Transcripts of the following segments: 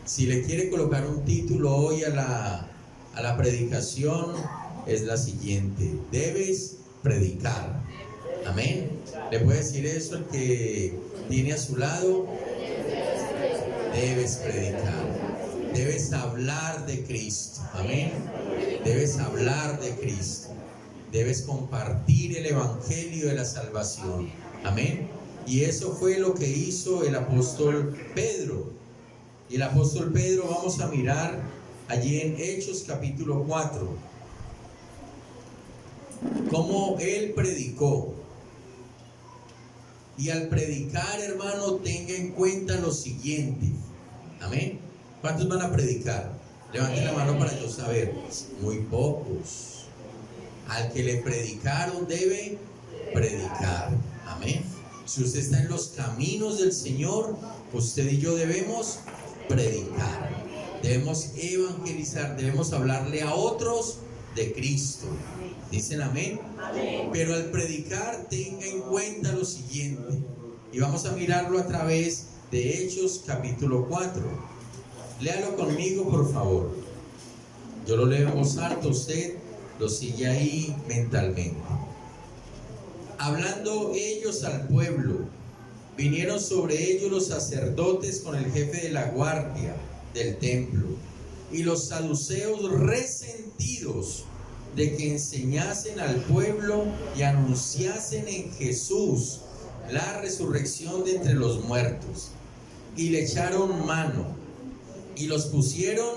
Si le quiere colocar un título hoy a la predicación, es la siguiente: debes predicar. Amén. ¿Le puede decir eso el que tiene a su lado? Debes predicar. Debes hablar de Cristo. Amén. Debes hablar de Cristo. Debes compartir el evangelio de la salvación. Amén. Y eso fue lo que hizo el apóstol Pedro. Y el apóstol Pedro, vamos a mirar allí en Hechos capítulo 4, cómo él predicó. Y al predicar, hermano, tenga en cuenta lo siguiente. Amén. ¿Cuántos van a predicar? Levanten la mano para yo saber. Muy pocos. Al que le predicaron debe predicar. Amén. Si usted está en los caminos del Señor, usted y yo debemos predicar. Debemos evangelizar. Debemos hablarle a otros de Cristo. ¿Dicen amén? Amén. Pero al predicar, tenga en cuenta lo siguiente. Y vamos a mirarlo a través de Hechos capítulo 4. Léalo conmigo, por favor. Yo lo leo en voz alta, usted lo sigue ahí mentalmente. Hablando ellos al pueblo, vinieron sobre ellos los sacerdotes con el jefe de la guardia del templo y los saduceos, resentidos de que enseñasen al pueblo y anunciasen en Jesús la resurrección de entre los muertos, y le echaron mano y los pusieron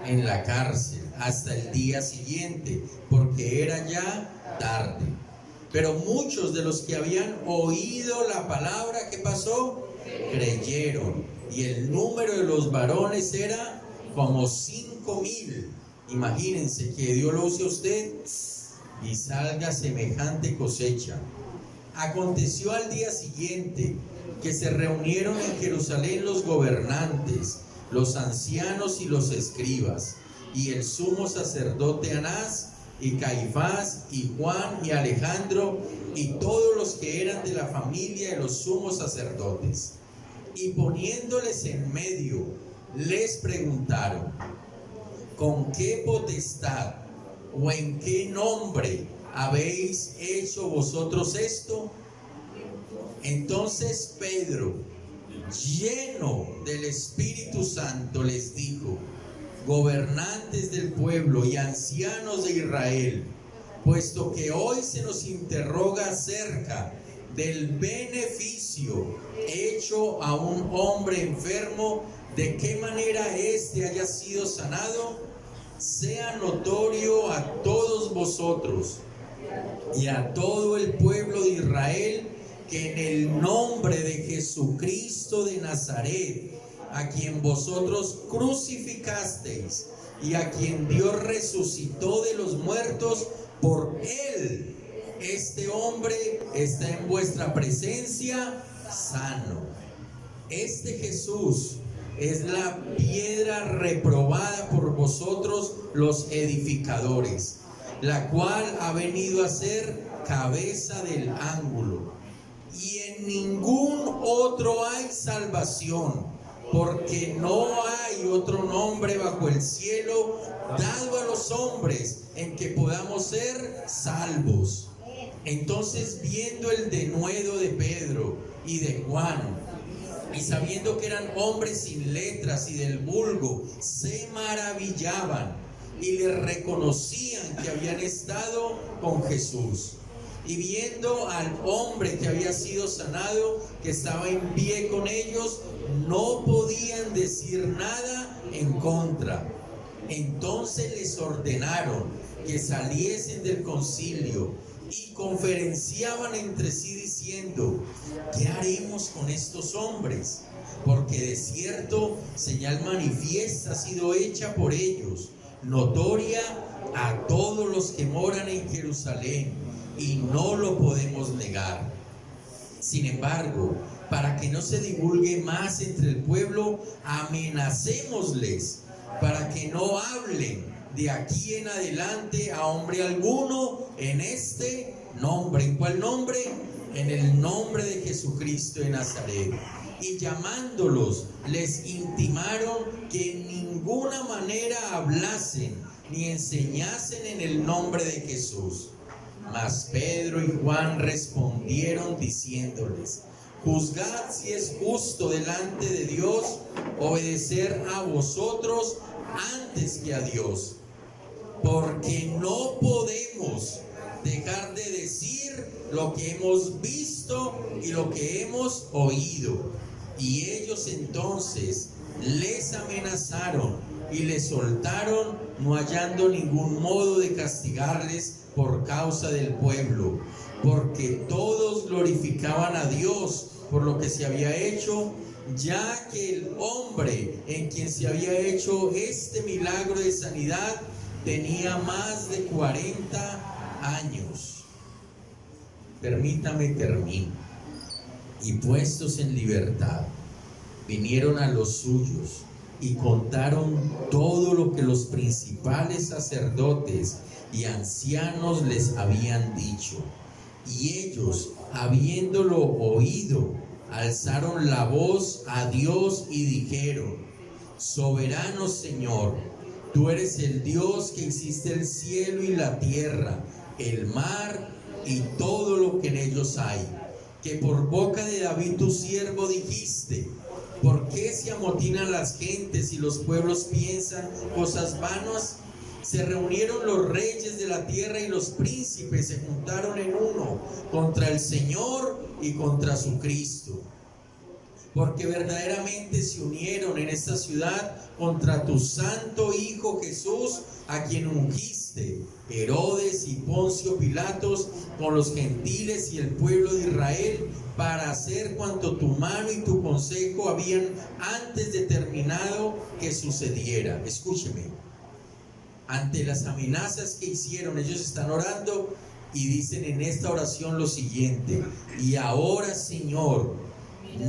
en la cárcel hasta el día siguiente, porque era ya tarde. Pero muchos de los que habían oído la palabra, ¿qué pasó? Creyeron, y el número de los varones era como 5,000. Imagínense que Dios lo use a usted y salga semejante cosecha. Aconteció al día siguiente que se reunieron en Jerusalén los gobernantes, los ancianos y los escribas, y el sumo sacerdote Anás, y Caifás, y Juan, y Alejandro, y todos los que eran de la familia de los sumos sacerdotes. Y poniéndoles en medio, les preguntaron: ¿con qué potestad o en qué nombre habéis hecho vosotros esto? Entonces Pedro, lleno del Espíritu Santo, les dijo: gobernantes del pueblo y ancianos de Israel, puesto que hoy se nos interroga acerca del beneficio hecho a un hombre enfermo, de qué manera éste haya sido sanado, sea notorio a todos vosotros y a todo el pueblo de Israel, que en el nombre de Jesucristo de Nazaret, a quien vosotros crucificasteis y a quien Dios resucitó de los muertos, por él este hombre está en vuestra presencia sano. Este Jesús es la piedra reprobada por vosotros los edificadores, la cual ha venido a ser cabeza del ángulo. Y en ningún otro hay salvación, porque no hay otro nombre bajo el cielo dado a los hombres en que podamos ser salvos. Entonces, viendo el denuedo de Pedro y de Juan, y sabiendo que eran hombres sin letras y del vulgo, se maravillaban y le reconocían que habían estado con Jesús. Y viendo al hombre que había sido sanado, que estaba en pie con ellos, no podían decir nada en contra. Entonces les ordenaron que saliesen del concilio y conferenciaban entre sí diciendo: ¿qué haremos con estos hombres? Porque de cierto señal manifiesta ha sido hecha por ellos, notoria a todos los que moran en Jerusalén, y no lo podemos negar. Sin embargo, para que no se divulgue más entre el pueblo, amenacémosles para que no hablen de aquí en adelante a hombre alguno en este nombre. ¿En cuál nombre? En el nombre de Jesucristo de Nazaret. y llamándolos les intimaron que en ninguna manera hablasen ni enseñasen en el nombre de Jesús. Mas Pedro y Juan respondieron diciéndoles: juzgad si es justo delante de Dios obedecer a vosotros antes que a Dios, porque no podemos dejar de decir lo que hemos visto y lo que hemos oído. Y ellos entonces les amenazaron y les soltaron, no hallando ningún modo de castigarles por causa del pueblo, porque todos glorificaban a Dios por lo que se había hecho, ya que el hombre en quien se había hecho este milagro de sanidad tenía más de 40 años. Permítame terminar. Y puestos en libertad, vinieron a los suyos y contaron todo lo que los principales sacerdotes y ancianos les habían dicho. Y ellos, habiéndolo oído, alzaron la voz a Dios y dijeron: soberano Señor, tú eres el Dios que hiciste el cielo y la tierra, el mar y todo lo que en ellos hay, que por boca de David tu siervo dijiste: ¿por qué se amotinan las gentes y los pueblos piensan cosas vanas? Se reunieron los reyes de la tierra y los príncipes se juntaron en uno contra el Señor y contra su Cristo. Porque verdaderamente se unieron en esta ciudad contra tu santo Hijo Jesús, a quien ungiste, Herodes y Poncio Pilatos, con los gentiles y el pueblo de Israel, para hacer cuanto tu mano y tu consejo habían antes determinado que sucediera. Escúcheme. Ante las amenazas que hicieron, ellos están orando y dicen en esta oración lo siguiente: y ahora, Señor,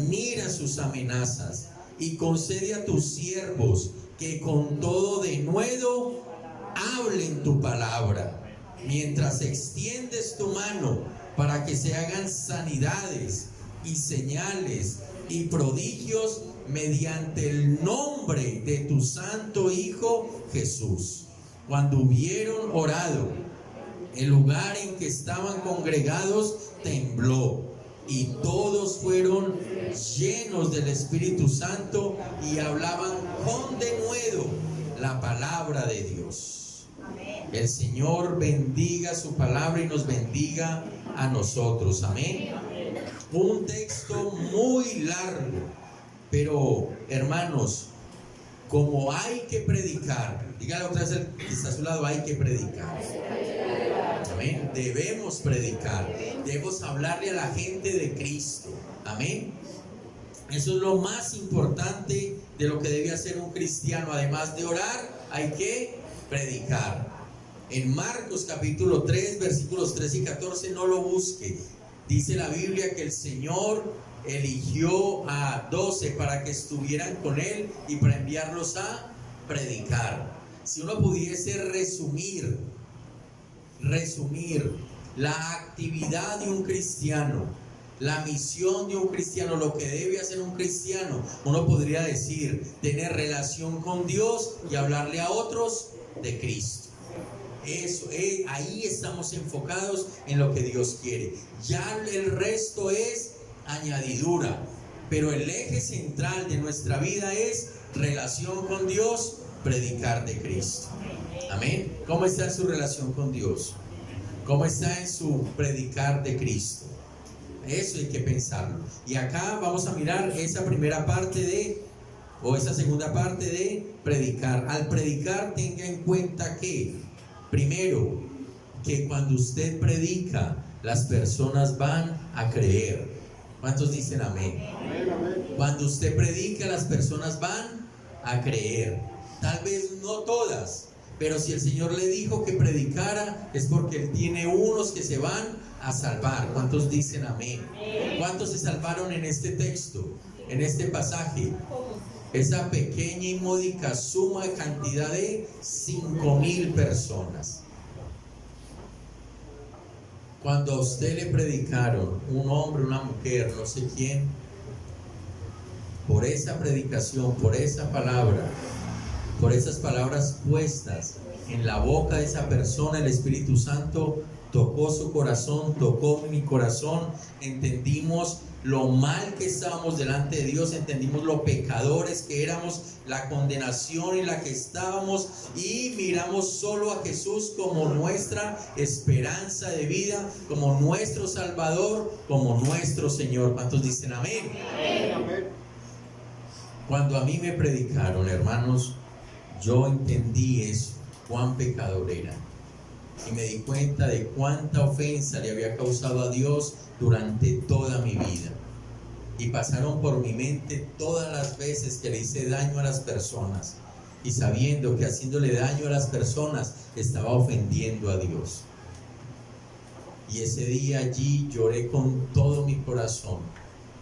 mira sus amenazas y concede a tus siervos que con todo denuedo hablen tu palabra, mientras extiendes tu mano para que se hagan sanidades y señales y prodigios mediante el nombre de tu santo Hijo Jesús. Cuando hubieron orado, el lugar en que estaban congregados tembló, y todos fueron llenos del Espíritu Santo y hablaban con denuedo la palabra de Dios. Amén. El Señor bendiga su palabra y nos bendiga a nosotros. Amén. Amén. Un texto muy largo, pero hermanos, como hay que predicar, dígale otra vez al que está a su lado: hay que predicar. Amén. Debemos predicar, debemos hablarle a la gente de Cristo. Amén. Eso es lo más importante de lo que debe hacer un cristiano. Además de orar, hay que predicar. En Marcos capítulo 3, versículos 13 y 14, no lo busque. Dice la Biblia que el Señor eligió a 12 para que estuvieran con Él y para enviarlos a predicar. Si uno pudiese resumir la actividad de un cristiano, la misión de un cristiano, lo que debe hacer un cristiano, uno podría decir: tener relación con Dios y hablarle a otros de Cristo. Eso, ahí estamos enfocados en lo que Dios quiere. Ya el resto es añadidura, pero el eje central de nuestra vida es relación con Dios, predicar de Cristo. Amén. ¿Cómo está en su relación con Dios? ¿Cómo está en su predicar de Cristo? Eso hay que pensarlo. Y acá vamos a mirar esa primera parte esa segunda parte de predicar. Al predicar, tenga en cuenta que, primero, que cuando usted predica, las personas van a creer. ¿Cuántos dicen amén? Cuando usted predica, las personas van a creer. Tal vez no todas, pero si el Señor le dijo que predicara, es porque Él tiene unos que se van a salvar. ¿Cuántos dicen amén? ¿Cuántos se salvaron en este texto, en este pasaje? Esa pequeña y módica suma de cantidad de 5,000 personas. Cuando a usted le predicaron, un hombre, una mujer, no sé quién, por esa predicación, por esa palabra, por esas palabras puestas en la boca de esa persona, el Espíritu Santo tocó su corazón, tocó mi corazón, entendimos lo mal que estábamos delante de Dios, entendimos lo pecadores que éramos, la condenación en la que estábamos, y miramos solo a Jesús como nuestra esperanza de vida, como nuestro Salvador, como nuestro Señor. ¿Cuántos dicen amén? Amén. Cuando a mí me predicaron, hermanos, yo entendí eso, cuán pecador era, y me di cuenta de cuánta ofensa le había causado a Dios durante toda mi vida. Y pasaron por mi mente todas las veces que le hice daño a las personas, y sabiendo que haciéndole daño a las personas estaba ofendiendo a Dios. Y ese día allí lloré con todo mi corazón,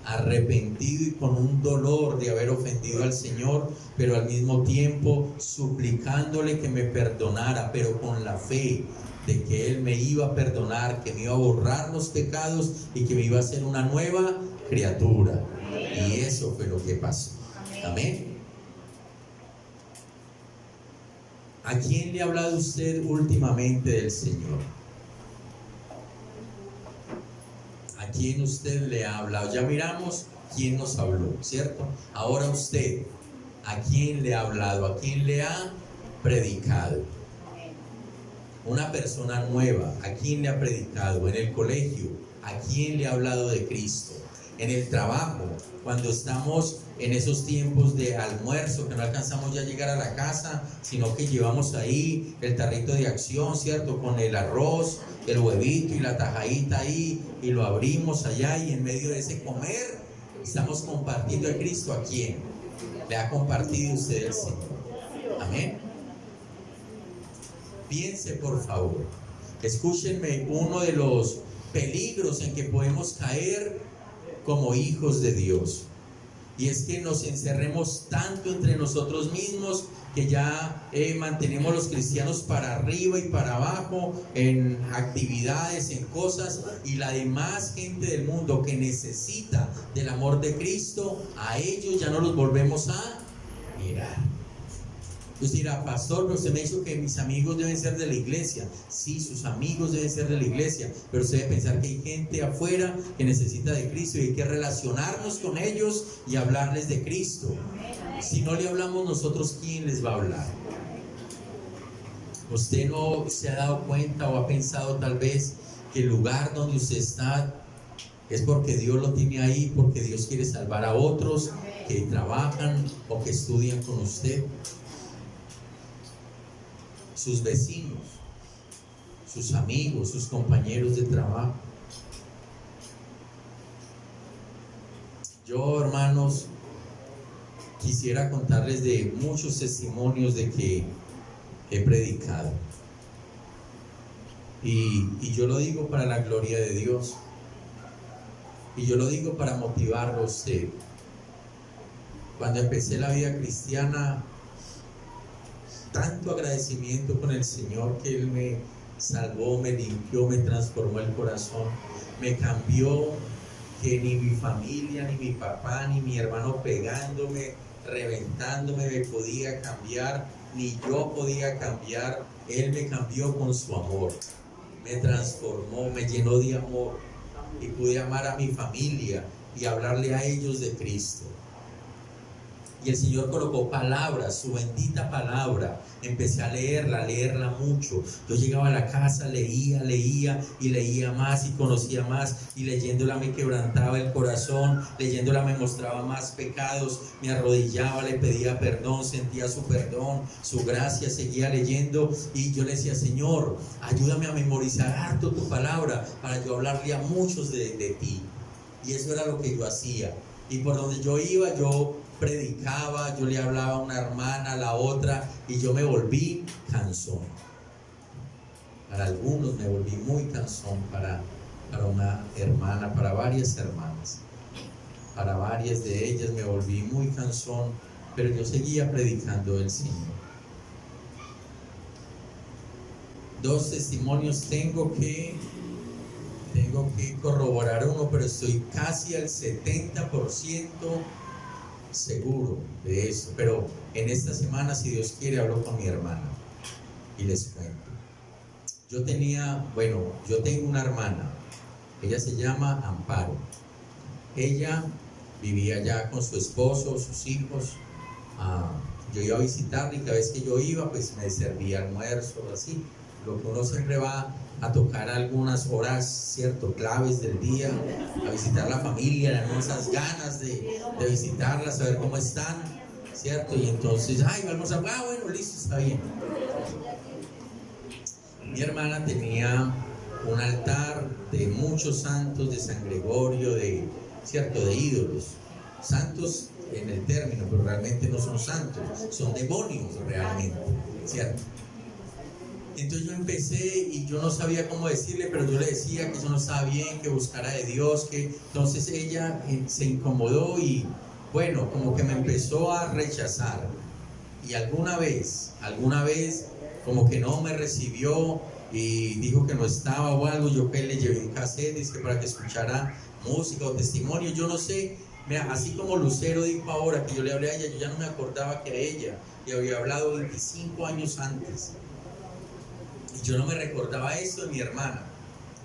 arrepentido y con un dolor de haber ofendido al Señor, pero al mismo tiempo suplicándole que me perdonara, pero con la fe de que Él me iba a perdonar, que me iba a borrar los pecados y que me iba a hacer una nueva criatura. Y eso fue lo que pasó. Amén. ¿A quién le ha hablado usted últimamente del Señor? ¿A quién usted le ha hablado? Ya miramos quién nos habló, ¿cierto? Ahora usted, ¿a quién le ha hablado? ¿A quién le ha predicado? Una persona nueva, ¿a quién le ha predicado? En el colegio, ¿a quién le ha hablado de Cristo? En el trabajo, cuando estamos en esos tiempos de almuerzo, que no alcanzamos ya a llegar a la casa, sino que llevamos ahí el tarrito de acción, ¿cierto? Con el arroz, el huevito y la tajadita ahí, y lo abrimos allá, y en medio de ese comer estamos compartiendo a Cristo. ¿A quién le ha compartido usted el Señor? Amén. Piense, por favor, escúchenme, uno de los peligros en que podemos caer como hijos de Dios, y es que nos encerremos tanto entre nosotros mismos que ya mantenemos los cristianos para arriba y para abajo en actividades, en cosas, y la demás gente del mundo que necesita del amor de Cristo, a ellos ya no los volvemos a mirar. Usted dirá, pastor, pero usted me dijo que mis amigos deben ser de la iglesia. Sí, sus amigos deben ser de la iglesia, pero usted debe pensar que hay gente afuera que necesita de Cristo, y hay que relacionarnos con ellos y hablarles de Cristo. Si no le hablamos nosotros, ¿quién les va a hablar? Usted no se ha dado cuenta o ha pensado tal vez que el lugar donde usted está es porque Dios lo tiene ahí, porque Dios quiere salvar a otros que trabajan o que estudian con usted. Sus vecinos, sus amigos, sus compañeros de trabajo. Yo, hermanos, quisiera contarles de muchos testimonios de que he predicado, y yo lo digo para la gloria de Dios, y yo lo digo para motivarlo a usted. Cuando empecé la vida cristiana, tanto agradecimiento con el Señor, que Él me salvó, me limpió, me transformó el corazón, me cambió, que ni mi familia, ni mi papá, ni mi hermano pegándome, reventándome me podía cambiar, ni yo podía cambiar. Él me cambió con su amor, me transformó, me llenó de amor, y pude amar a mi familia y hablarle a ellos de Cristo. Y el Señor colocó palabras, su bendita palabra. Empecé a leerla mucho. Yo llegaba a la casa, leía y leía más y conocía más, y leyéndola me quebrantaba el corazón, leyéndola me mostraba más pecados, me arrodillaba, le pedía perdón, sentía su perdón, su gracia, seguía leyendo, y yo le decía, Señor, ayúdame a memorizar harto tu palabra para yo hablarle a muchos de ti. Y eso era lo que yo hacía. Y por donde yo iba, yo predicaba, yo le hablaba a una hermana, a la otra, y yo me volví cansón. Para algunos me volví muy cansón, para una hermana, para varias hermanas, para varias de ellas me volví muy cansón, pero yo seguía predicando el Señor. 2 testimonios tengo que corroborar uno, pero estoy casi al 70% seguro de eso. Pero en esta semana, si Dios quiere, hablo con mi hermana y les cuento. Yo tengo una hermana, ella se llama Amparo. Ella vivía ya con su esposo, sus hijos. Yo iba a visitarla y cada vez que yo iba, pues me servía almuerzo, así. Lo que uno siempre va a tocar algunas horas, ¿cierto? Claves del día, a visitar la familia, esas ganas de visitarla, saber cómo están, ¿cierto? Y entonces, vamos a, bueno, listo, está bien. Mi hermana tenía un altar de muchos santos, de San Gregorio, ¿cierto? De ídolos. Santos en el término, pero realmente no son santos, son demonios realmente, ¿cierto? Entonces yo empecé y yo no sabía cómo decirle, pero yo le decía que eso no estaba bien, que buscara de Dios, entonces ella se incomodó y bueno, como que me empezó a rechazar. Y alguna vez, como que no me recibió y dijo que no estaba o algo. Yo le llevé un cassette, dice, para que escuchara música o testimonio, yo no sé. Mira, así como Lucero dijo ahora que yo le hablé a ella, yo ya no me acordaba que a ella le había hablado 25 años antes. Y yo no me recordaba eso de mi hermana.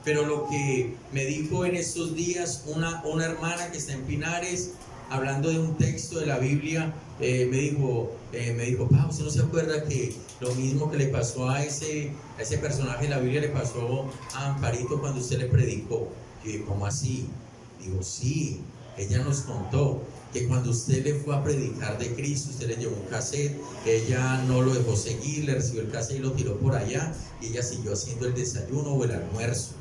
Pero lo que me dijo en estos días una hermana que está en Pinares, hablando de un texto de la Biblia, me dijo, pa, ¿usted no se acuerda que lo mismo que le pasó a ese personaje de la Biblia le pasó a Amparito cuando usted le predicó? Y yo dije, ¿cómo así? Digo, sí, ella nos contó que cuando usted le fue a predicar de Cristo, usted le llevó un cassette, ella no lo dejó seguir, le recibió el cassette y lo tiró por allá, y ella siguió haciendo el desayuno o el almuerzo.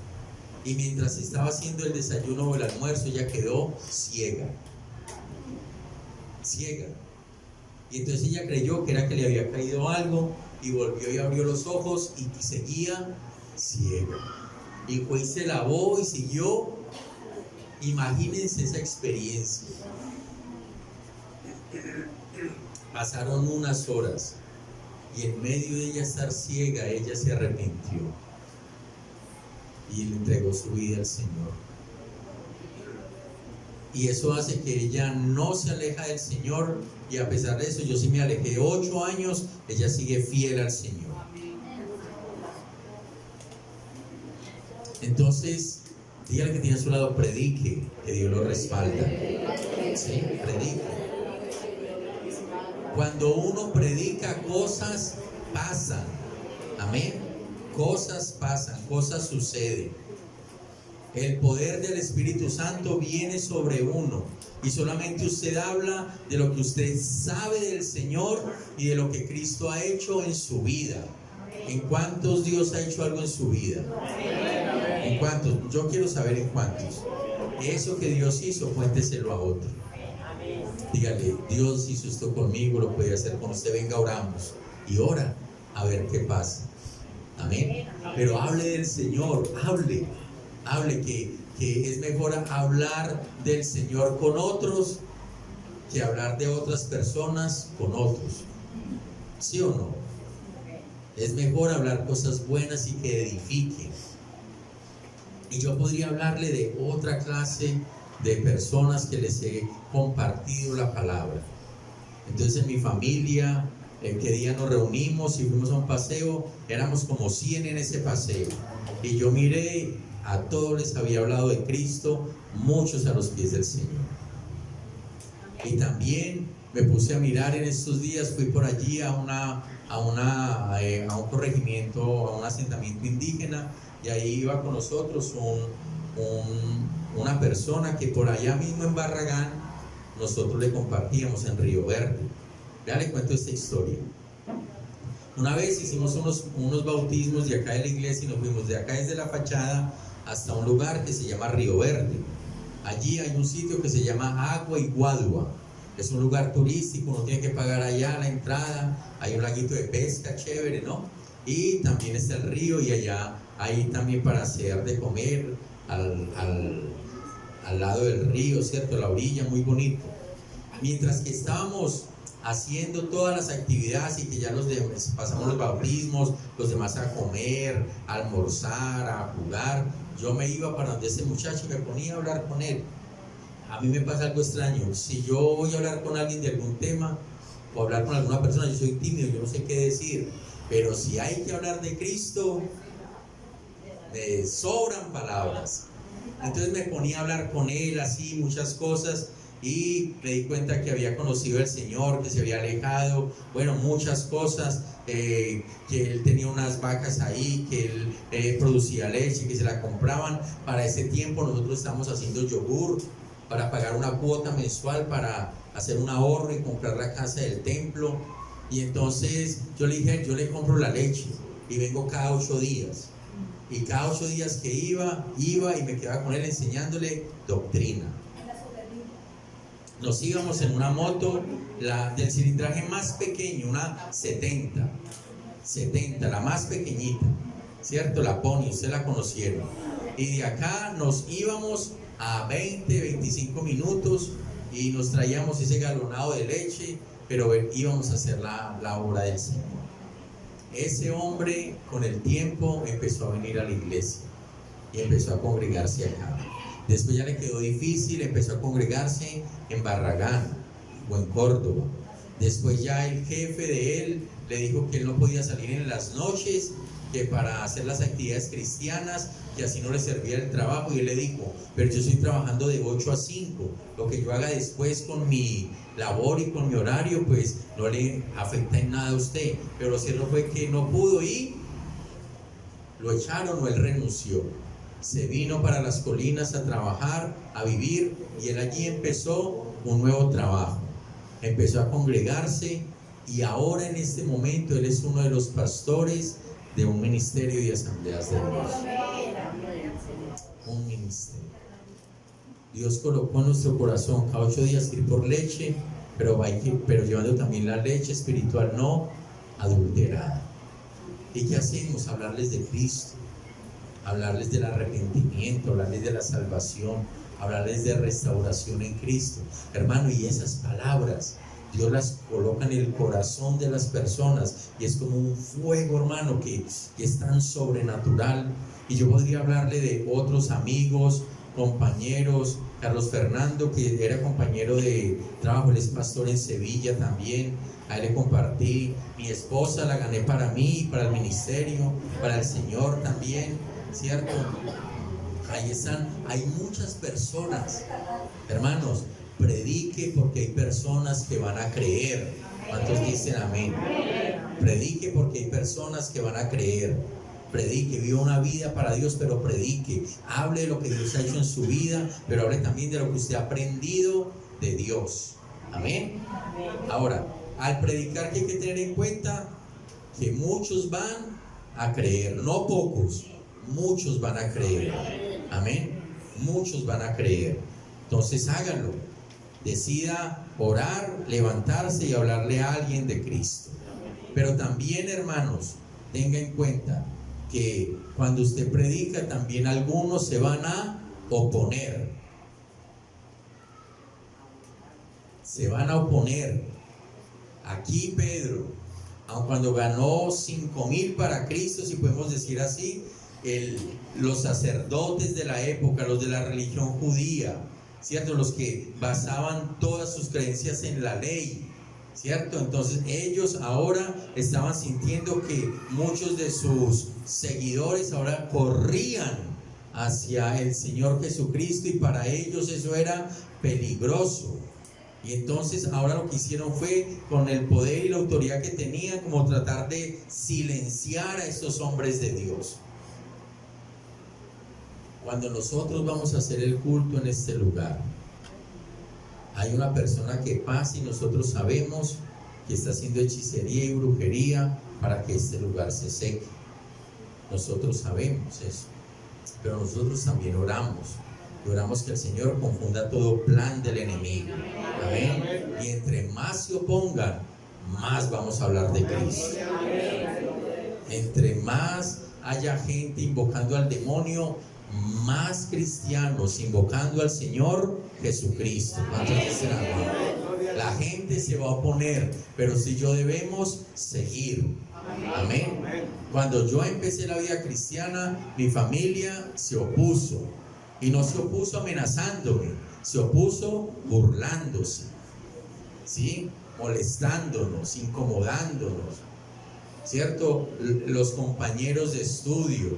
Y mientras estaba haciendo el desayuno o el almuerzo, ella quedó ciega. Y entonces ella creyó que era que le había caído algo, y volvió y abrió los ojos y seguía ciega. Y fue y se lavó y siguió. Imagínense esa experiencia. Pasaron unas horas y en medio de ella estar ciega, ella se arrepintió y le entregó su vida al Señor. Y eso hace que ella no se aleja del Señor, y a pesar de eso, yo sí me alejé 8 años, ella sigue fiel al Señor. Entonces, dígale que tiene a su lado, predique, que Dios lo respalda. Sí, predique. Cuando uno predica, cosas pasan. Amén. Cosas pasan, cosas suceden. El poder del Espíritu Santo viene sobre uno, y solamente usted habla de lo que usted sabe del Señor y de lo que Cristo ha hecho en su vida. ¿En cuántos Dios ha hecho algo en su vida? ¿En cuántos? Yo quiero saber en cuántos. Eso que Dios hizo, cuénteselo a otro. Dígale, Dios hizo esto conmigo, lo puede hacer con usted. Venga, oramos y ora a ver qué pasa. Amén. Pero hable del Señor, hable que es mejor hablar del Señor con otros que hablar de otras personas con otros. ¿Sí o no? Es mejor hablar cosas buenas y que edifiquen. Y yo podría hablarle de otra clase de personas que les he compartido la palabra. Entonces en mi familia, que día nos reunimos y fuimos a un paseo, éramos como 100 en ese paseo. Y yo miré, a todos les había hablado de Cristo, muchos a los pies del Señor. Y también me puse a mirar en estos días, fui por allí a un corregimiento, a un asentamiento indígena, y ahí iba con nosotros una persona que por allá mismo en Barragán nosotros le compartíamos en Río Verde. Ya le cuento esta historia. Una vez hicimos unos bautismos de acá de la iglesia y nos fuimos de acá desde la fachada hasta un lugar que se llama Río Verde. Allí hay un sitio que se llama Agua y Guadua. Es un lugar turístico, uno tiene que pagar allá la entrada, hay un laguito de pesca chévere, ¿no? Y también está el río, y allá hay también para hacer de comer al lado del río, ¿cierto? La orilla, muy bonito. Mientras que estábamos haciendo todas las actividades y que ya pasamos los bautismos, los demás a comer, a almorzar, a jugar, yo me iba para donde ese muchacho y me ponía a hablar con él. a mí me pasa algo extraño. Si yo voy a hablar con alguien de algún tema o hablar con alguna persona, yo soy tímido, yo no sé qué decir. Pero si hay que hablar de Cristo, me sobran palabras. Entonces me ponía a hablar con él así, muchas cosas, y me di cuenta que había conocido al Señor, que se había alejado, bueno, muchas cosas, que él tenía unas vacas ahí, que él producía leche, que se la compraban. Para ese tiempo nosotros estábamos haciendo yogur para pagar una cuota mensual, para hacer un ahorro y comprar la casa del templo. Y entonces yo le dije, yo le compro la leche y vengo cada 8 días. Y cada 8 días que iba y me quedaba con él enseñándole doctrina. Nos íbamos en una moto, del cilindraje más pequeño, una 70, la más pequeñita, ¿cierto? La Pony, ustedes la conocieron. Y de acá nos íbamos a 20, 25 minutos y nos traíamos ese galonado de leche, pero íbamos a hacer la obra del Señor. Ese hombre con el tiempo empezó a venir a la iglesia y empezó a congregarse acá. Después ya le quedó difícil, empezó a congregarse en Barragán o en Córdoba. Después ya el jefe de él le dijo que él no podía salir en las noches, que para hacer las actividades cristianas, que así no le servía el trabajo. Y él le dijo, pero yo estoy trabajando de 8 a 5, lo que yo haga después con mi labor y con mi horario, pues no le afecta en nada a usted. Pero lo cierto fue que no pudo y lo echaron o él renunció. Se vino para las colinas a trabajar, a vivir, y él allí empezó un nuevo trabajo. Empezó a congregarse y ahora en este momento él es uno de los pastores de un ministerio de asambleas de Dios. Un ministerio. Dios colocó en nuestro corazón cada 8 días ir por leche, pero llevando también la leche espiritual no adulterada. ¿Y qué hacemos? Hablarles de Cristo, hablarles del arrepentimiento, hablarles de la salvación, hablarles de restauración en Cristo. Hermano, y esas palabras Dios las coloca en el corazón de las personas y es como un fuego, hermano, que es tan sobrenatural. Y yo podría hablarle de otros amigos, compañeros. Carlos Fernando, que era compañero de trabajo, él es pastor en Sevilla también. A él le compartí. Mi esposa la gané para mí, para el ministerio, para el Señor también, ¿cierto? Ahí están, hay muchas personas, hermanos. Predique, porque hay personas que van a creer. ¿Cuántos dicen amén? Predique, porque hay personas que van a creer. Predique, viva una vida para Dios, pero predique. Hable de lo que Dios ha hecho en su vida, pero hable también de lo que usted ha aprendido de Dios. Amén. Ahora, al predicar, ¿qué hay que tener en cuenta? Que muchos van a creer, no pocos, muchos van a creer. Amén. Muchos van a creer. Entonces háganlo. Decida orar, levantarse y hablarle a alguien de Cristo. Pero también, hermanos, tenga en cuenta que cuando usted predica, también algunos se van a oponer. Se van a oponer. Aquí Pedro, aun cuando ganó 5,000 para Cristo, si podemos decir así, los sacerdotes de la época, los de la religión judía, ¿cierto? Los que basaban todas sus creencias en la ley, ¿cierto? Entonces ellos ahora estaban sintiendo que muchos de sus seguidores ahora corrían hacia el Señor Jesucristo y para ellos eso era peligroso. Y entonces ahora lo que hicieron fue, con el poder y la autoridad que tenían, como tratar de silenciar a estos hombres de Dios. Cuando nosotros vamos a hacer el culto en este lugar, hay una persona que pasa y nosotros sabemos que está haciendo hechicería y brujería para que este lugar se seque. Nosotros sabemos eso, pero nosotros también oramos. Y oramos que el Señor confunda todo plan del enemigo. Amén. Y entre más se opongan, más vamos a hablar de Cristo. Entre más haya gente invocando al demonio, más cristianos invocando al Señor Jesucristo. La gente se va a oponer, pero si yo debemos seguir. Amén. Cuando yo empecé la vida cristiana, mi familia se opuso, y no se opuso amenazándome, Se opuso burlándose, ¿sí? Molestándonos, incomodándonos, ¿cierto? Los compañeros de estudio,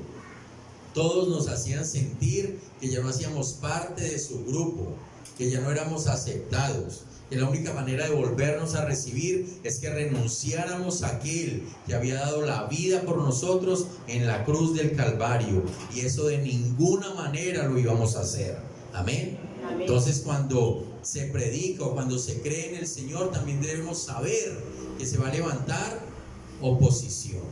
todos nos hacían sentir que ya no hacíamos parte de su grupo, que ya no éramos aceptados, que la única manera de volvernos a recibir es que renunciáramos a aquel que había dado la vida por nosotros en la cruz del Calvario, y eso de ninguna manera lo íbamos a hacer. Amén. Amén. Entonces, cuando se predica o cuando se cree en el Señor, también debemos saber que se va a levantar oposición.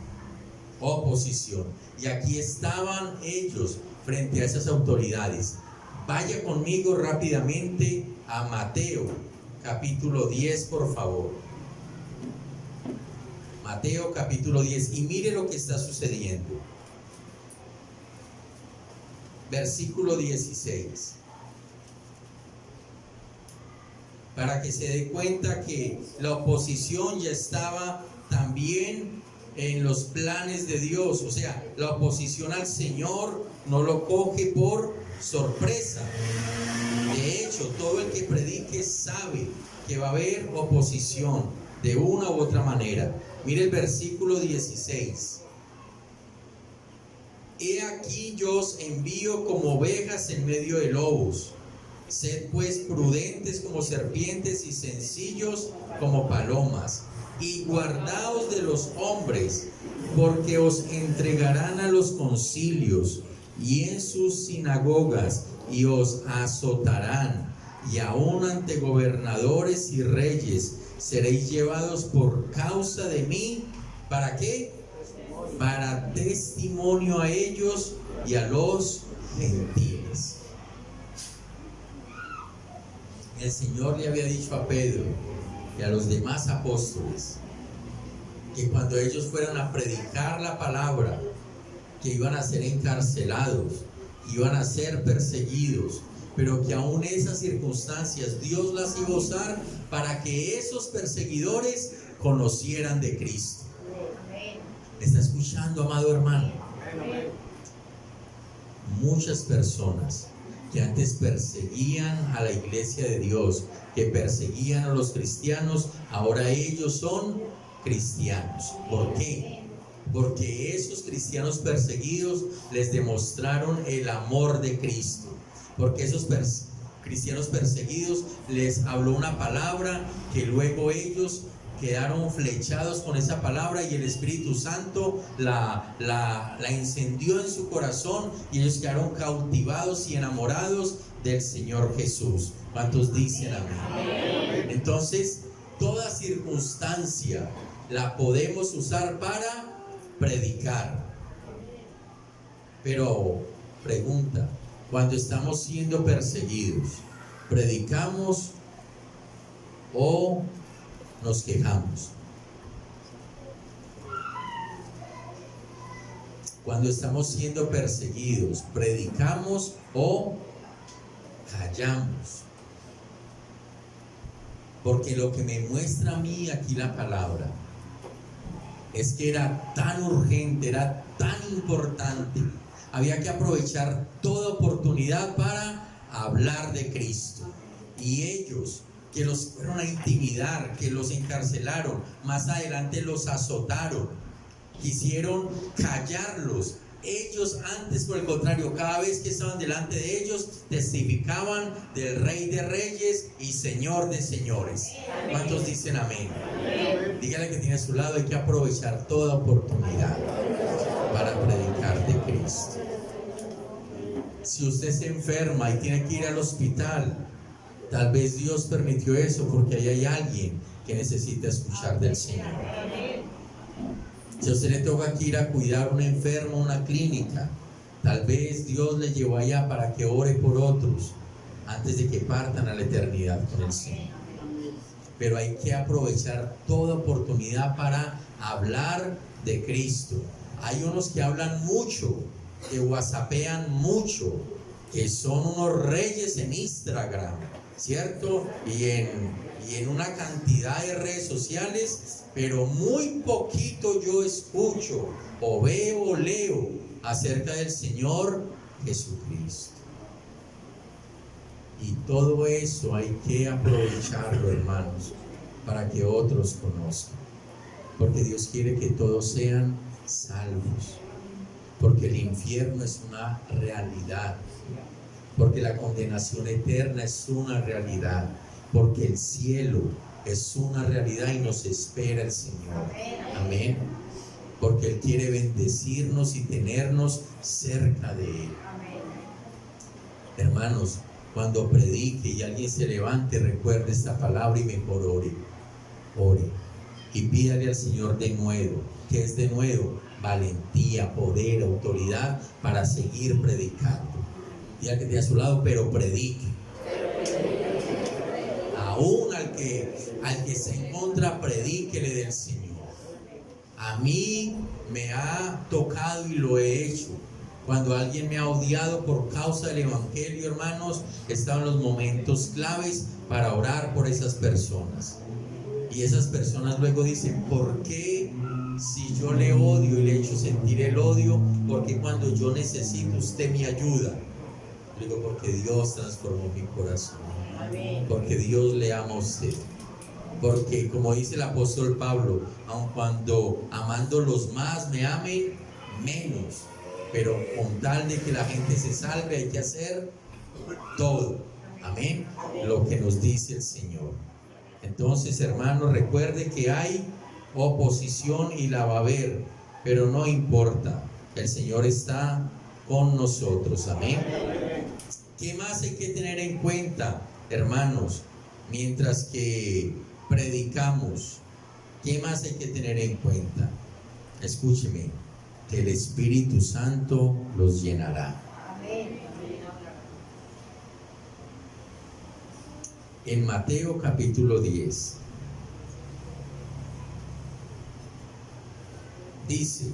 Y aquí estaban ellos frente a esas autoridades. Vaya conmigo rápidamente a Mateo capítulo 10, por favor. Mateo capítulo 10, y mire lo que está sucediendo. Versículo 16. Para que se dé cuenta que la oposición ya estaba también en los planes de Dios. O sea, la oposición al Señor no lo coge por sorpresa. De hecho, todo el que predique sabe que va a haber oposición de una u otra manera. Mire el versículo 16. He aquí yo os envío como ovejas en medio de lobos. Sed pues prudentes como serpientes y sencillos como palomas. Y guardaos de los hombres, porque os entregarán a los concilios y en sus sinagogas, y os azotarán, y aun ante gobernadores y reyes seréis llevados por causa de mí. ¿Para qué? Para testimonio a ellos y a los gentiles. El Señor le había dicho a Pedro y a los demás apóstoles que cuando ellos fueran a predicar la palabra, que iban a ser encarcelados, iban a ser perseguidos, pero que aún esas circunstancias Dios las iba a usar para que esos perseguidores conocieran de Cristo. ¿Me está escuchando, amado hermano? Muchas personas que antes perseguían a la iglesia de Dios, que perseguían a los cristianos, ahora ellos son cristianos. ¿Por qué? Porque esos cristianos perseguidos les demostraron el amor de Cristo. Porque esos cristianos perseguidos les habló una palabra que luego ellos quedaron flechados con esa palabra, y el Espíritu Santo la encendió en su corazón, y ellos quedaron cautivados y enamorados del Señor Jesús. ¿Cuántos dicen amén? Entonces, toda circunstancia la podemos usar para predicar. Pero pregunta, cuando estamos siendo perseguidos, ¿predicamos o nos quejamos? Cuando estamos siendo perseguidos, ¿predicamos o callamos? Porque lo que me muestra a mí aquí la palabra es que era tan urgente, era tan importante, había que aprovechar toda oportunidad para hablar de Cristo. Y ellos, que los fueron a intimidar, que los encarcelaron, más adelante los azotaron, quisieron callarlos. Ellos antes, por el contrario, cada vez que estaban delante de ellos, testificaban del Rey de Reyes y Señor de Señores. ¿Cuántos dicen amén? Dígale que tiene a su lado, hay que aprovechar toda oportunidad para predicar de Cristo. Si usted se enferma y tiene que ir al hospital, tal vez Dios permitió eso porque ahí hay alguien que necesita escuchar del Señor. Si a usted le toca que ir a cuidar a un enfermo en una clínica, tal vez Dios le llevó allá para que ore por otros antes de que partan a la eternidad con el Señor. Pero hay que aprovechar toda oportunidad para hablar de Cristo. Hay unos que hablan mucho, que whatsappean mucho, que son unos reyes en Instagram, ¿cierto? Y en una cantidad de redes sociales, pero muy poquito yo escucho o veo o leo acerca del Señor Jesucristo. Y todo eso hay que aprovecharlo, hermanos, para que otros conozcan. Porque Dios quiere que todos sean salvos. Porque el infierno es una realidad. Porque la condenación eterna es una realidad. Porque el cielo es una realidad y nos espera el Señor. Amén. Porque Él quiere bendecirnos y tenernos cerca de Él. Hermanos, cuando predique y alguien se levante, recuerde esta palabra y mejor ore. Ore. Y pídale al Señor de nuevo. ¿Qué es de nuevo? Valentía, poder, autoridad para seguir predicando. Diga que esté a su lado, pero predique. Aún al que se encuentra, predíquele del Señor. A mí me ha tocado y lo he hecho. Cuando alguien me ha odiado por causa del Evangelio, hermanos, estaban los momentos claves para orar por esas personas. Y esas personas luego dicen, ¿por qué si yo le odio y le he hecho sentir el odio? ¿Por qué cuando yo necesito usted me ayuda? Digo, porque Dios transformó mi corazón. Porque Dios le ama a usted. Porque como dice el apóstol Pablo, aun cuando amando los más me amen menos, pero con tal de que la gente se salve hay que hacer todo. Amén. Lo que nos dice el Señor. Entonces, hermanos, recuerde que hay oposición y la va a haber, pero no importa. El Señor está con nosotros. Amén. ¿Qué más hay que tener en cuenta, hermanos, mientras que predicamos? ¿Qué más hay que tener en cuenta? Escúcheme, que el Espíritu Santo los llenará. En Mateo capítulo 10 dice: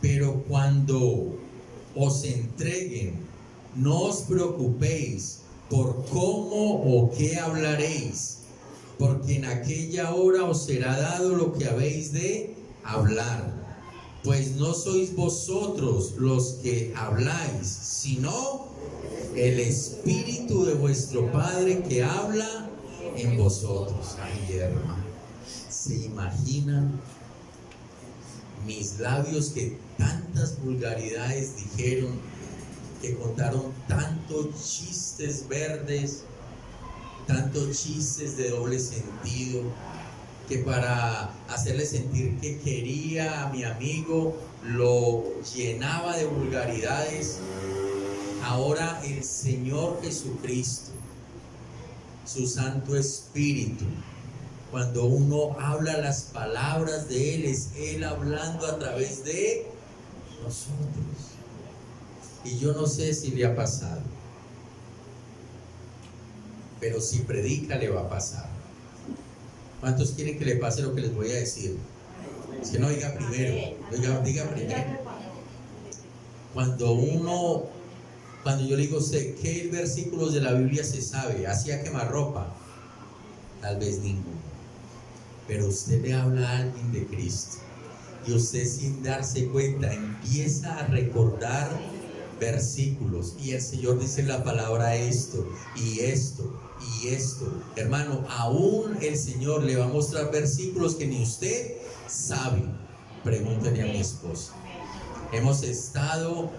pero cuando os entreguen, no os preocupéis por cómo o qué hablaréis, porque en aquella hora os será dado lo que habéis de hablar. Pues no sois vosotros los que habláis, sino el Espíritu de vuestro Padre que habla en vosotros. Ay, hermano, ¿se imaginan mis labios que tantas vulgaridades dijeron, que contaron tantos chistes verdes, tantos chistes de doble sentido, que para hacerle sentir que quería a mi amigo lo llenaba de vulgaridades? Ahora el Señor Jesucristo, su Santo Espíritu, cuando uno habla las palabras de Él, es Él hablando a través de nosotros. Y yo no sé si le ha pasado, pero si predica le va a pasar. ¿Cuántos quieren que le pase lo que les voy a decir? Es que no diga primero, diga primero. Cuando yo le digo a usted, ¿qué versículos de la Biblia se sabe? ¿Hacía quemarropa? Tal vez ninguno. Pero usted le habla a alguien de Cristo y usted, sin darse cuenta, empieza a recordar versículos, y el Señor dice en la palabra esto y esto y esto. Hermano, aún el Señor le va a mostrar versículos que ni usted sabe. Pregúntele a mi esposa. Hemos estado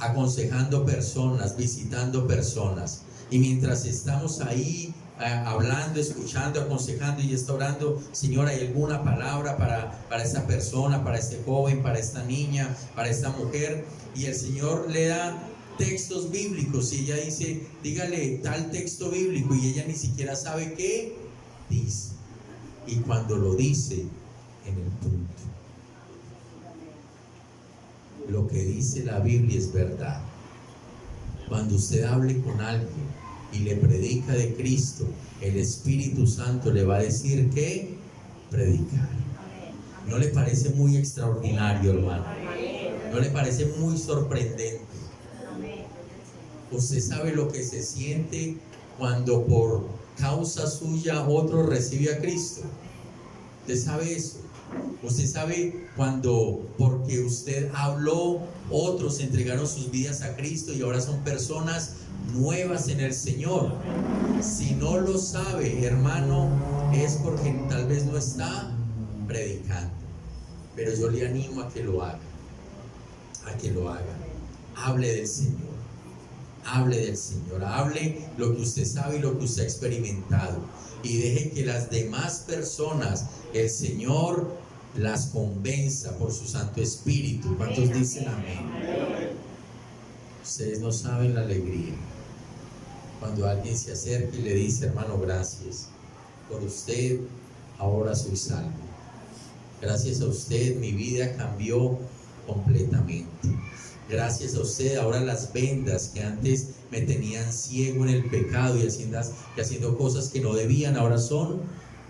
aconsejando personas, visitando personas, y mientras estamos ahí hablando, escuchando, aconsejando, y está orando, Señor, ¿hay alguna palabra para esta persona, para este joven, para esta niña, para esta mujer? Y el Señor le da textos bíblicos y ella dice, dígale tal texto bíblico, y ella ni siquiera sabe qué dice. Y cuando lo dice en el punto, lo que dice la Biblia es verdad. Cuando usted hable con alguien y le predica de Cristo, el Espíritu Santo le va a decir que predicar. ¿No le parece muy extraordinario, hermano? ¿No le parece muy sorprendente? Usted sabe lo que se siente cuando por causa suya otro recibe a Cristo. Usted sabe eso. Usted sabe cuando, porque usted habló, otros entregaron sus vidas a Cristo y ahora son personas nuevas en el Señor. Si no lo sabe, hermano, es porque tal vez no está predicando. Pero yo le animo a que lo haga. A que lo haga. Hable del Señor. Hable del Señor. Hable lo que usted sabe y lo que usted ha experimentado. Y deje que las demás personas, el Señor las convenza por su Santo Espíritu. ¿Cuántos dicen amén? Ustedes no saben la alegría cuando alguien se acerca y le dice: hermano, gracias por usted, ahora soy salvo. Gracias a usted mi vida cambió completamente. Gracias a usted ahora las vendas que antes me tenían ciego en el pecado y haciendo cosas que no debían, ahora son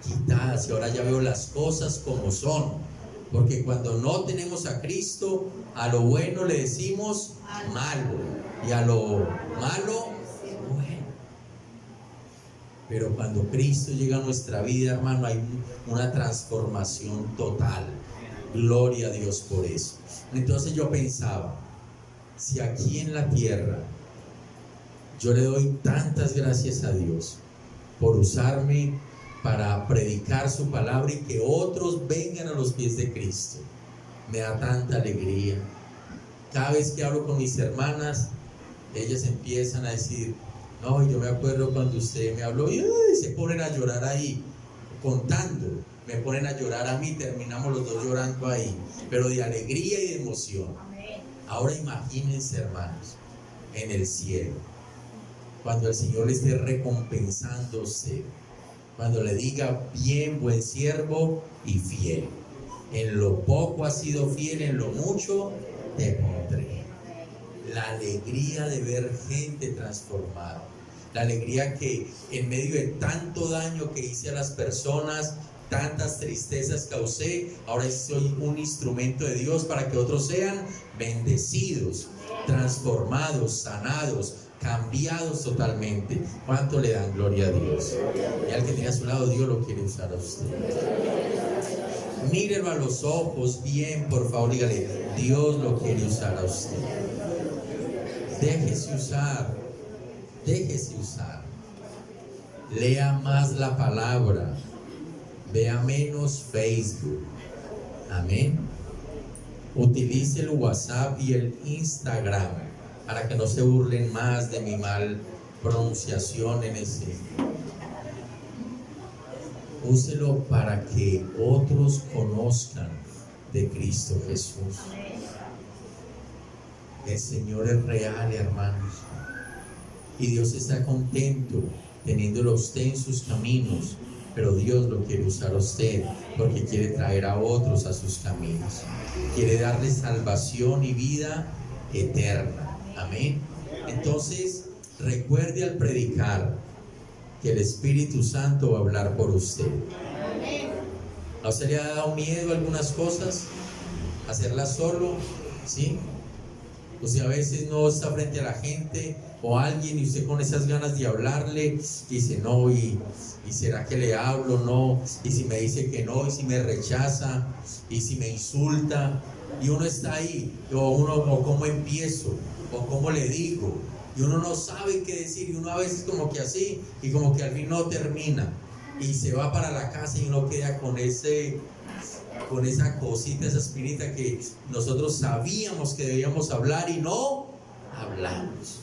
quitadas y ahora ya veo las cosas como son. Porque cuando no tenemos a Cristo, a lo bueno le decimos malo y a lo malo bueno. Pero cuando Cristo llega a nuestra vida, hermano, hay una transformación total. Gloria a Dios por eso. Entonces yo pensaba, si aquí en la tierra yo le doy tantas gracias a Dios por usarme para predicar su palabra y que otros vengan a los pies de Cristo, me da tanta alegría. Cada vez que hablo con mis hermanas, ellas empiezan a decir: no, yo me acuerdo cuando usted me habló, y se ponen a llorar ahí, contando, me ponen a llorar a mí, terminamos los dos llorando ahí, pero de alegría y de emoción. Ahora imagínense, hermanos, en el cielo, cuando el Señor le esté recompensando a usted, cuando le diga: bien, buen siervo y fiel, en lo poco has sido fiel, en lo mucho te pondré. La alegría de ver gente transformada, la alegría que en medio de tanto daño que hice a las personas, tantas tristezas causé, ahora soy un instrumento de Dios para que otros sean bendecidos, transformados, sanados, cambiados totalmente. ¿Cuánto le dan gloria a Dios? Y al que tiene a su lado, Dios lo quiere usar a usted. Mírelo a los ojos bien, por favor, dígale: Dios lo quiere usar a usted. Déjese usar, déjese usar. Lea más la palabra, vea menos Facebook. Amén. Utilice el WhatsApp y el Instagram para que no se burlen más de mi mal pronunciación en ese. Úselo para que otros conozcan de Cristo Jesús. El Señor es real, hermanos, y Dios está contento teniéndolo a usted en sus caminos, pero Dios lo quiere usar a usted porque quiere traer a otros a sus caminos, quiere darle salvación y vida eterna. Amén. Entonces, recuerde al predicar que el Espíritu Santo va a hablar por usted. ¿A usted le ha dado miedo a algunas cosas? ¿Hacerlas solo? ¿Sí? Usted a veces no está frente a la gente o a alguien y usted con esas ganas de hablarle dice: no, y será que le hablo, no, y si me dice que no, y si me rechaza, y si me insulta, y uno está ahí, o cómo empiezo, o cómo le digo, y uno no sabe qué decir, y uno a veces como que así, y como que al fin no termina, y se va para la casa y uno queda con esa cosita, esa espinita que nosotros sabíamos que debíamos hablar y no hablamos.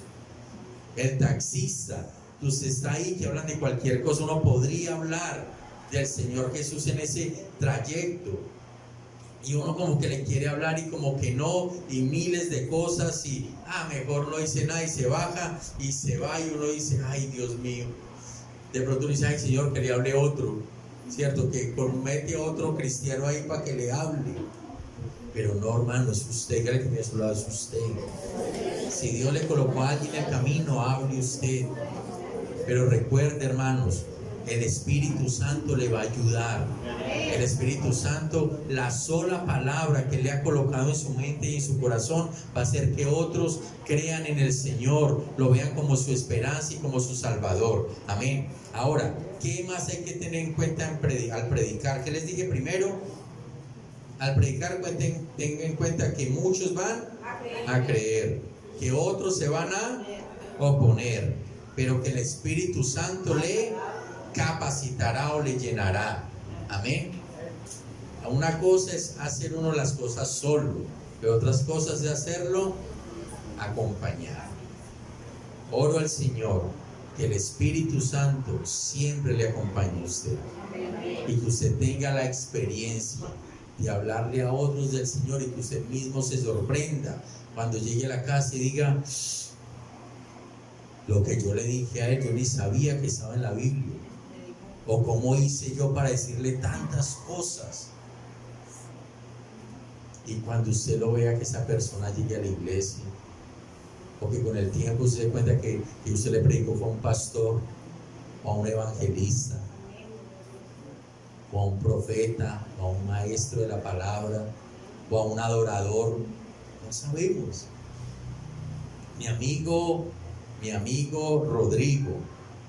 El taxista, usted está ahí que hablan de cualquier cosa, uno podría hablar del Señor Jesús en ese trayecto y uno como que le quiere hablar y como que no, y miles de cosas y mejor no dice nada y se baja y se va y uno dice: ay, Dios mío. De pronto uno dice: ay, Señor, que le hable otro, ¿cierto? Que mete a otro cristiano ahí para que le hable. Pero no, hermano, es usted, que el que tiene a su lado es usted. Si Dios le colocó a alguien en el camino, hable usted. Pero recuerde, hermanos, el Espíritu Santo le va a ayudar. El Espíritu Santo, la sola palabra que le ha colocado en su mente y en su corazón, va a hacer que otros crean en el Señor, lo vean como su esperanza y como su Salvador. Amén. Ahora, ¿qué más hay que tener en cuenta al predicar? ¿Qué les dije primero? Al predicar, tengan en cuenta que muchos van a creer, que otros se van a oponer, pero que el Espíritu Santo le capacitará o le llenará. Amén. Una cosa es hacer uno las cosas solo, pero otras cosas es hacerlo acompañado. Oro al Señor que el Espíritu Santo siempre le acompañe a usted y que usted tenga la experiencia de hablarle a otros del Señor y que usted mismo se sorprenda cuando llegue a la casa y diga: lo que yo le dije a él, yo ni sabía que estaba en la Biblia, o cómo hice yo para decirle tantas cosas. Y cuando usted lo vea que esa persona llegue a la iglesia, o que con el tiempo usted se dé cuenta que usted le predicó a un pastor, o a un evangelista, o a un profeta, o a un maestro de la palabra, o a un adorador, no sabemos. Mi amigo Rodrigo,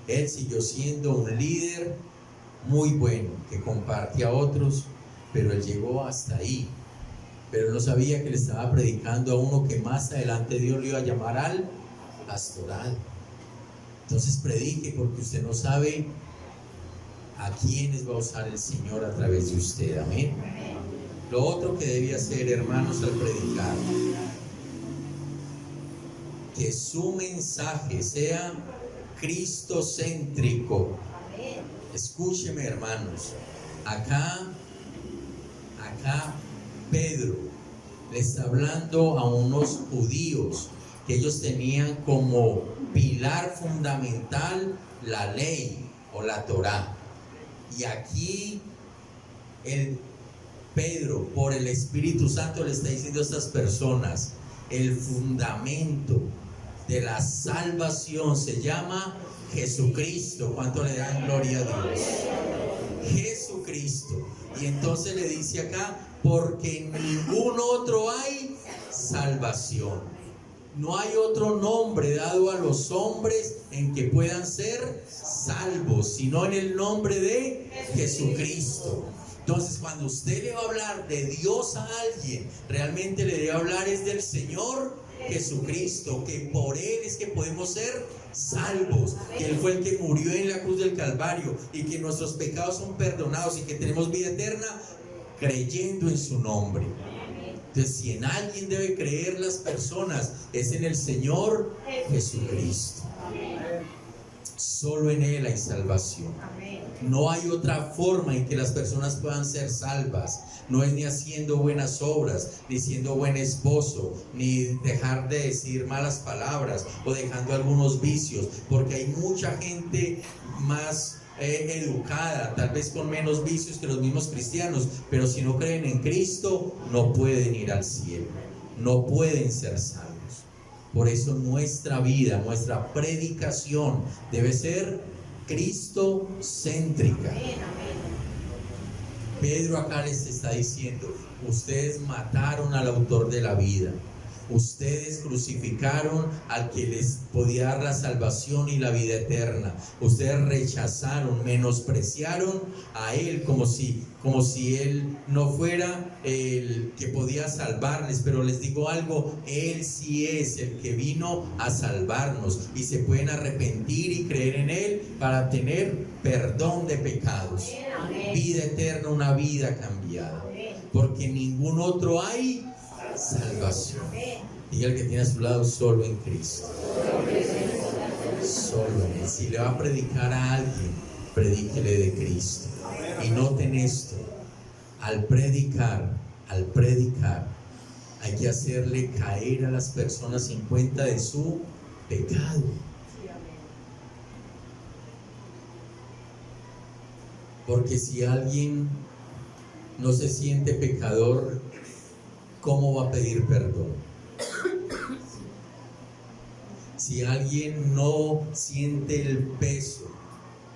él siguió siendo un líder muy bueno, que compartía a otros, pero él llegó hasta ahí. Pero no sabía que le estaba predicando a uno que más adelante Dios le iba a llamar al pastoral. Entonces predique, porque usted no sabe a quiénes va a usar el Señor a través de usted. Amén. Lo otro que debe hacer, hermanos, al predicar, que su mensaje sea cristocéntrico. Escúcheme, hermanos, acá Pedro le está hablando a unos judíos que ellos tenían como pilar fundamental la ley o la Torá. Y aquí Pedro, por el Espíritu Santo, le está diciendo a estas personas: el fundamento de la salvación se llama Jesucristo. ¿Cuánto le dan gloria a Dios? Jesucristo. Y entonces le dice acá: porque en ningún otro hay salvación. No hay otro nombre dado a los hombres en que puedan ser salvos, sino en el nombre de Jesucristo. Entonces, cuando usted le va a hablar de Dios a alguien, realmente le debe hablar es del Señor Jesucristo, que por Él es que podemos ser salvos, que Él fue el que murió en la cruz del Calvario y que nuestros pecados son perdonados y que tenemos vida eterna creyendo en su nombre. Entonces, si en alguien debe creer las personas, es en el Señor Jesucristo. Solo en Él hay salvación. No hay otra forma en que las personas puedan ser salvas. No es ni haciendo buenas obras, ni siendo buen esposo, ni dejar de decir malas palabras o dejando algunos vicios, porque hay mucha gente más educada, tal vez con menos vicios que los mismos cristianos, pero si no creen en Cristo, no pueden ir al cielo, no pueden ser salvos. Por eso nuestra vida, nuestra predicación debe ser cristocéntrica. Pedro acá les está diciendo: ustedes mataron al autor de la vida, ustedes crucificaron al que les podía dar la salvación y la vida eterna, ustedes rechazaron, menospreciaron a Él como si Él no fuera el que podía salvarles. Pero les digo algo: Él sí es el que vino a salvarnos, y se pueden arrepentir y creer en Él para tener perdón de pecados, vida eterna, una vida cambiada, porque en ningún otro hay salvación. Diga el que tiene a su lado: solo en Cristo, solo en Él. Si le va a predicar a alguien, predíquele de Cristo. Y noten esto: al predicar hay que hacerle caer a las personas en cuenta de su pecado. Porque si alguien no se siente pecador, ¿cómo va a pedir perdón? Si alguien no siente el peso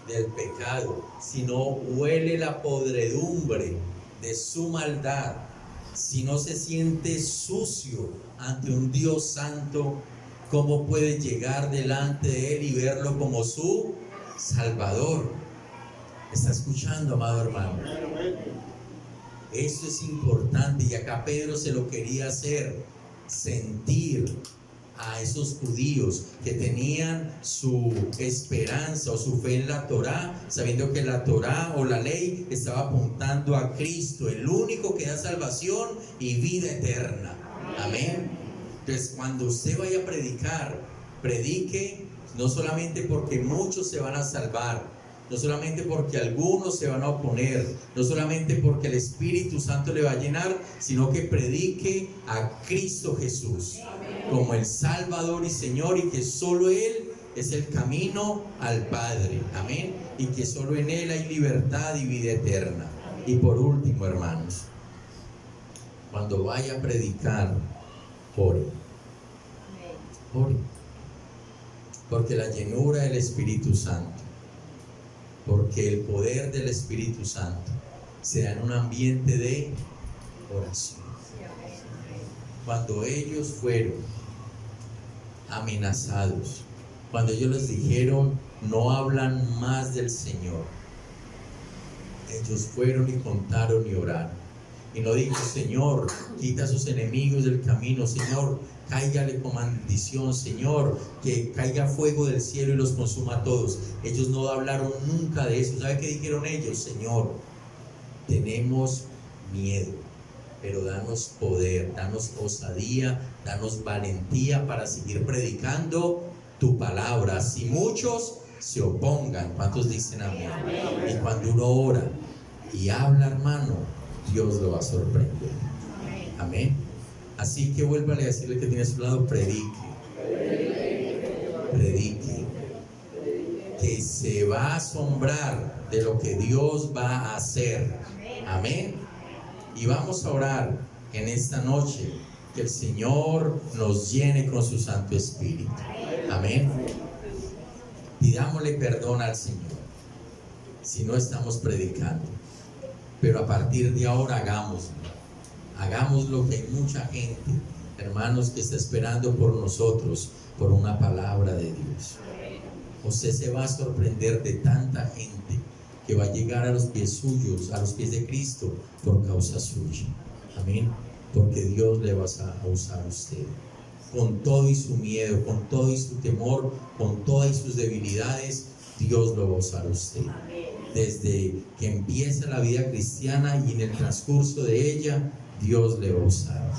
del pecado, si no huele la podredumbre de su maldad, si no se siente sucio ante un Dios santo, ¿cómo puede llegar delante de Él y verlo como su Salvador? ¿Está escuchando, amado hermano? Eso es importante, y acá Pedro se lo quería hacer sentir a esos judíos que tenían su esperanza o su fe en la Torá, sabiendo que la Torá o la ley estaba apuntando a Cristo, el único que da salvación y vida eterna. Amén. Entonces, cuando usted vaya a predicar, predique no solamente porque muchos se van a salvar, no solamente porque algunos se van a oponer, no solamente porque el Espíritu Santo le va a llenar, sino que predique a Cristo Jesús como el Salvador y Señor, y que solo Él es el camino al Padre. Amén. Y que solo en Él hay libertad y vida eterna. Y por último, hermanos, cuando vaya a predicar, ore. Ore. Porque la llenura del Espíritu Santo, porque el poder del Espíritu Santo se da en un ambiente de oración. Cuando ellos fueron amenazados, cuando ellos les dijeron no hablan más del Señor, ellos fueron y contaron y oraron. Y no dijo: Señor, quita a sus enemigos del camino, Señor, cáigale con maldición, Señor, que caiga fuego del cielo y los consuma a todos. Ellos no hablaron nunca de eso. ¿Sabe qué dijeron ellos? Señor, tenemos miedo, pero danos poder, danos osadía, danos valentía para seguir predicando tu palabra. Si muchos se opongan, ¿cuántos dicen amén? Y cuando uno ora y habla, hermano, Dios lo va a sorprender. Amén. Así que vuélvale a decirle que tiene a su lado: predique. Predique. Que se va a asombrar de lo que Dios va a hacer. Amén. Y vamos a orar en esta noche que el Señor nos llene con su Santo Espíritu. Amén. Pidámosle perdón al Señor si no estamos predicando, pero a partir de ahora hagámoslo, que hay mucha gente, hermanos, que está esperando por nosotros, por una palabra de Dios. Usted se va a sorprender de tanta gente que va a llegar a los pies suyos, a los pies de Cristo, por causa suya. Amén. Porque Dios le va a usar a usted. Con todo y su miedo, con todo y su temor, con todas sus debilidades, Dios lo va a usar a usted. Desde que empieza la vida cristiana y en el transcurso de ella, Dios le va a usar.